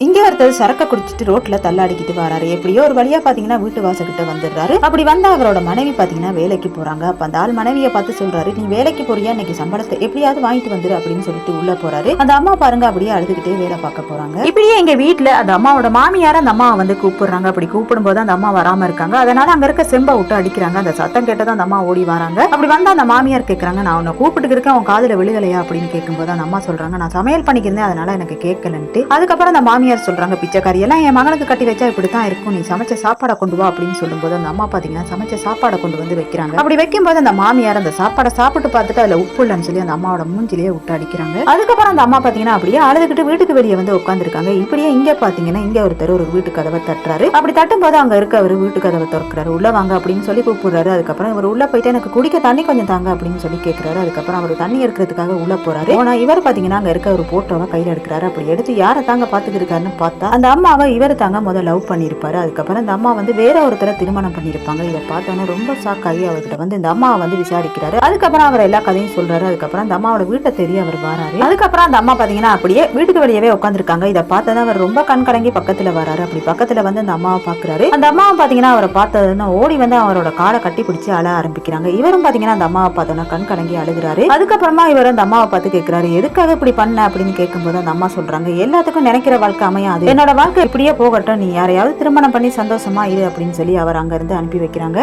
இங்க ஒருத்தர் சரக்க குடிச்சிட்டு ரோட்ல தள்ளாடிக்கிட்டு வராரு. எப்படியோ ஒரு வழியா பாத்தீங்கன்னா வீட்டு வாசக்கிட்ட வந்துடுறாரு. அப்படி வந்த அவரோட மனைவி பாத்தீங்கன்னா வேலைக்கு போறாங்க. அப்ப அந்த ஆள் மனைவியை பார்த்து சொல்றாரு, நீ வேலைக்கு போறியா, இன்னைக்கு சம்பளத்தை எப்படியாவது வாங்கிட்டு வந்துரு அப்படின்னு சொல்லிட்டு உள்ள போறாரு. அந்த அம்மா பாருங்க அப்படியே அழுதுகிட்டே வேலை பார்க்க போறாங்க. இப்படியே எங்க வீட்டுல அந்த அம்மாவோட மாமியார அந்த அம்மாவை வந்து கூப்பிடுறாங்க. அப்படி கூப்பிடும் போது அந்த அம்மா வராம இருக்காங்க. அதனால அங்க இருக்க செம்ப விட்டு அடிக்கிறாங்க. அந்த சத்தம் கேட்டதான் அந்த அம்மா ஓடி வராங்க. அப்படி வந்தா அந்த மாமியார் கேட்கறாங்க, நான் உன்னை கூப்பிட்டு இருக்கேன், உன் காதுல விழுகலையா அப்படின்னு கேட்கும்போது அந்த அம்மா சொல்றாங்க, நான் சமையல் பண்ணிக்கிறேன் அதனால எனக்கு கேட்கலன்ட்டு. அதுக்கப்புறம் அந்த மாமியார் சொல்றாங்க, பிச்சைக்காரி எல்லாம் என் மகனுக்கு கட்டி வச்சா இப்படித்தான் இருக்கும், நீ சமைச்ச சாப்பாடை கொண்டு வா அப்படின்னு சொல்லும்போது அந்த அம்மா பாத்தீங்கன்னா சமைச்ச சாப்பாடை கொண்டு வந்து வைக்கிறாங்க. அப்படி வைக்கும்போது அந்த மாமியார் அந்த சாப்பாடை சாப்பிட்டு பார்த்துட்டு அதுல உப்பு இல்லைன்னு சொல்லி அந்த அம்மாவோட மூஞ்சிலேயே விட்டு அடிக்கிறாங்க. அதுக்கப்புறம் அந்த அம்மா பாத்தீங்கன்னா அப்படியே அழுதுகிட்டு வீட்டுக்கு வெளியே வந்து உட்காந்துருக்காங்க. இப்படியே இங்க பாத்தீங்கன்னா இங்க ஒருத்தர் ஒரு வீட்டு கதவை தட்டுறாரு. அப்படி தட்டும் போது அங்க இருக்க ஒரு வீட்டு கதவை திறக்கிறாரு. உள்ள வாங்க அப்படின்னு சொல்லி கூப்பிடுறாரு. அதுக்கப்புறம் இவர் உள்ள போயிட்டு எனக்கு குடிக்க தண்ணி கொஞ்சம் தாங்க அப்படின்னு சொல்லி கேட்கிறாரு. அதுக்கப்புறம் அவர் தண்ணி எடுக்கிறதுக்காக உள்ள போறாரு. ஆனா இவர் பாத்தீங்கன்னா அங்க இருக்க ஒரு போட்டோவை கையில எடுக்கிறாரு. அப்படி எடுத்து யாரை தாங்க பாத்துக்கிட்டு இருக்காருன்னு பார்த்தா அந்த அம்மாவை இவர் தாங்க முதல்ல லவ் பண்ணிருப்பாரு. அதுக்கப்புறம் இந்த அம்மா வந்து வேற ஒருத்தரை திருமணம் பண்ணிருப்பாங்க. இதை பார்த்தோன்னா ரொம்ப ஷாக் ஆகி அவர்கிட்ட வந்து இந்த அம்மாவை வந்து விசாரிக்கிறாரு. அதுக்கப்புறம் அவர் எல்லா கதையும் சொல்றாரு. அதுக்கப்புறம் அந்த அம்மாவோட வீட்டை தெரிய அவர் வராரு. அதுக்கப்புறம் அந்த அம்மா பாத்தீங்கன்னா அப்படியே வீட்டுக்கு வெளியவே உட்காந்துருக்காங்க. இதை பார்த்தா அவர் ரொம்ப கண் கலங்கி பக்கத்துல வராரு. அப்படி பக்கத்துல வந்து அந்த அம்மாவை பாக்குறாரு. அந்த அம்மாவை பாத்தீங்கன்னா அவரை பார்த்ததுன்னா ஓடி வந்து அவரோட காலை கட்டி பிடிச்சு அழ ஆரம்பிக்கிறாங்க. இவரும் பாத்தீங்கன்னா அந்த அம்மாவை பார்த்தோன்னா கண் கலங்கி அழுகுறாரு. அதுக்கப்புறமா இவர் அந்த அம்மாவை பார்த்து கேட்கிறாரு, எதுக்காக இப்படி பண்ண அப்படின்னு கேட்கும்போது அந்த அம்மா சொல்றாங்க, எல்லாத்துக்கும் நினைக்கிற வாழ்க்கை அமையாது, என்னோட வாழ்க்கை இப்படியே போகட்டும், நீ யாரையாவது திருமணம் பண்ணி சந்தோஷமா இரு அப்படின்னு சொல்லி அவர் அங்க இருந்து அனுப்பி வைக்கிறாங்க.